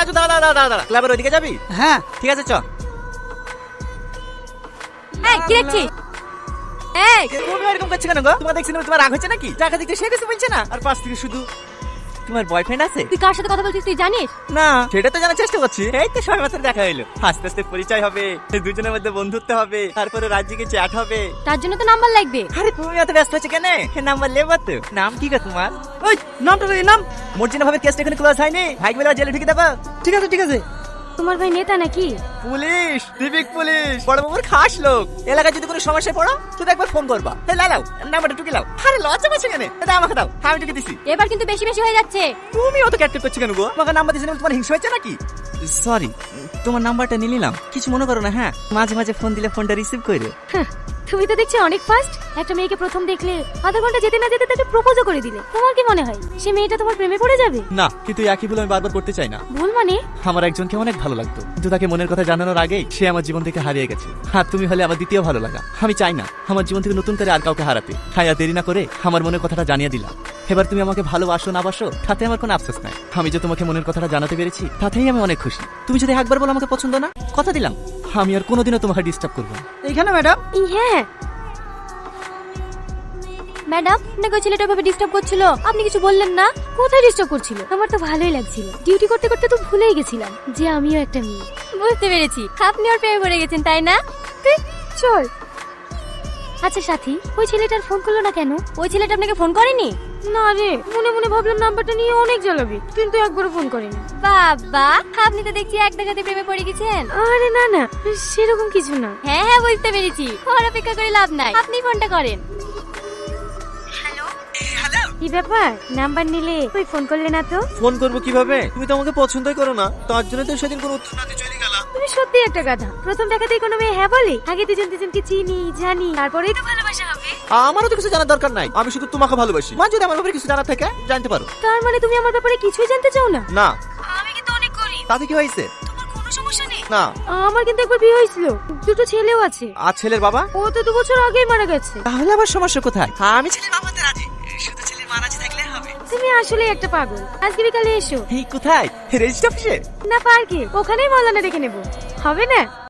রাজু দাঁড়া দাঁড়া দাঁড়া দাঁড়া, ক্লাবের ওইদিকে যাবি? হ্যাঁ ঠিক আছে চ। এই কি দেখছিস? এই তুমি এরকম করছো কেন গো? তোমার দেখছি না তোমার রাগ হচ্ছে নাকি? টাকা দিতে সে কিছু বলছে না, আর পাশ থেকে শুধু তোমার বয়ফ্রেন্ড আছে? তুই কার সাথে কথা বলছিস তুই জানিস? না সেটা তো জানার চেষ্টা করছি। এই তো সবাই মাত্র দেখা হইলো, আস্তে আস্তে পরিচয় হবে, দুজনের মধ্যে বন্ধুত্ব হবে, তারপরে রাজ্যকে চ্যাট হবে। তার জন্য তো নাম্বার লাগবে। আরে তুমি এত ব্যস্ত হচ্ছে কেন? নাম্বার লেবা তো। নাম কি গো তোমার? ওই নামটা রে নাম। মর্জিনা ভাবে কেসটা এখানে ক্লোজ হয়নি, ভাই বলে জেলে ঢুকে দেবা। ঠিক আছে ঠিক আছে। তোমার ভাই নেতা নাকি? পুলিশ, সিভিক পুলিশ, বড় বাবুর খাস লোক। এলাকায় যদি কোনো সমস্যায় পড়ো শুধু একবার ফোন করবা। এই লাও নাম্বারটা টুকে লাও। আরে লজ্জা পাচ্ছে কেন? এটা আমাকে দাও, আমি টুকে দিছি। এবার কিন্তু বেশি বেশি হয়ে যাচ্ছে। তুমি অত ক্যাটকেট করছো কেন গো? আমাকে নাম্বার দিয়েছেন তোমার হিংসা হচ্ছে নাকি? সরি, তোমার নাম্বারটা নিয়ে নিলাম, কিছু মনে করো না। হ্যাঁ, মাঝে মাঝে ফোন দিলে ফোনটা রিসিভ করে। হাহ, তুমি তো দেখছি অনেক ফাস্ট। একটা মেয়েকে প্রথম দেখলে আধা ঘন্টা যেতে না যেতে তাকে প্রপোজও করে দিলে। তোমার কি মনে হয় সে মেয়েটা তোমার প্রেমে পড়ে যাবে? না, কিন্তু একই ভুল আমি বারবার করতে চাই না। ভুল মানে? আমার একজনকে অনেক ভালো লাগতো, কিন্তু তাকে মনের কথা জানানোর আগেই সে আমার জীবন থেকে হারিয়ে গেছে। আর তুমি হলে আমার দ্বিতীয় ভালো লাগা। আমি চাই না আমার জীবন থেকে নতুন করে আর কাউকে হারাতে। হ্যাঁ, আর দেরি না করে আমার মনের কথাটা জানিয়ে দিলাম। এবার তুমি আমাকে ভালোবাসো না বাসো তাতে আমার কোনো আফসোস নাই। আমি যে তোমাকে মনের কথাটা জানাতে পেরেছি তাতেই আমি অনেক খুশি। তুমি যদি একবার বলো আমাকে পছন্দ না, কথা দিলাম আমি আর কোনোদিনও তোমাকে ডিস্টার্ব করবো না। এইখানে ম্যাডাম। হ্যাঁ ম্যাডাম, আপনাকে ওই ছেলেটা ভাবে ডিস্টার্ব করছিল, আপনি কিছু বললেন না? কোথায় ডিস্টার্ব করছিল? আমার তো ভালোই লাগছিল। ডিউটি করতে করতে তো ভুলেই গেছিলাম যে আমিও একটা মেয়ে। বুঝতে পেরেছি, আপনি ওর প্রেমে পড়ে গেছেন তাই না? চল। আচ্ছা সাথী, ওই ছেলেটার ফোন করলো না কেন? ওই ছেলেটা আপনাকে ফোন করেনি? না রে, মনে মনে ভাবলাম নাম্বারটা নিয়ে অনেক জ্বালাবি, কিন্তু একবারও ফোন করেনি। বাবা, আপনি তো দেখছি এক দেখাতে প্রেমে পড়ে গেছেন। আরে না না, সেরকম কিছু না। হ্যাঁ হ্যাঁ, বুঝতে পেরেছি। আর অপেক্ষা করে লাভ নাই, আপনি ফোনটা করেন। কি ব্যাপার, নাম্বার নিলে তুই ফোন করলে না তো? ফোন করবো কিভাবে? তুমি তো আমাকে পছন্দই করো না, তার জন্য তো সেদিন কোনো উত্তর না দিয়ে চলে গেলা। তুমি সত্যি একটা গাধা। প্রথম দেখাতেই কোনো মেয়ে হ্যাঁ বলে? আগে দুজন দুজনকে চিনি জানি, তারপরেই তো ভালোবাসা হবে। আমারও তো কিছু জানার দরকার নাই, আমি শুধু তোমাকে ভালোবাসি। মা যদি আমার ব্যাপারে কিছু জানার থাকে জানতে পারো। তার মানে তুমি আমার ব্যাপারে কিছুই জানতে চাও না? না। আমি কিন্তু অনেক গরিব। তাতে কি হয়েছে? তোমার কোনো সমস্যা নেই? না। আমার কিন্তু একবার বিয়ে হয়েছিল, দুটো ছেলেও আছে। আর ছেলের বাবা? ও তো 2 বছর আগেই মারা গেছে। তাহলে আবার সমস্যা কোথায়? আমি ছেলের বাবাতে রাজি, শুধু ছেলের মা রাজি থাকলে হবে। তুমি আসলে একটা পাগল। আজকে বিকালে এসো। এই কোথায়? রেজিস্ট্রি অফিসে? না, পার্কে, ওখানেই মৌলানা দেখে নেবো। হবে না?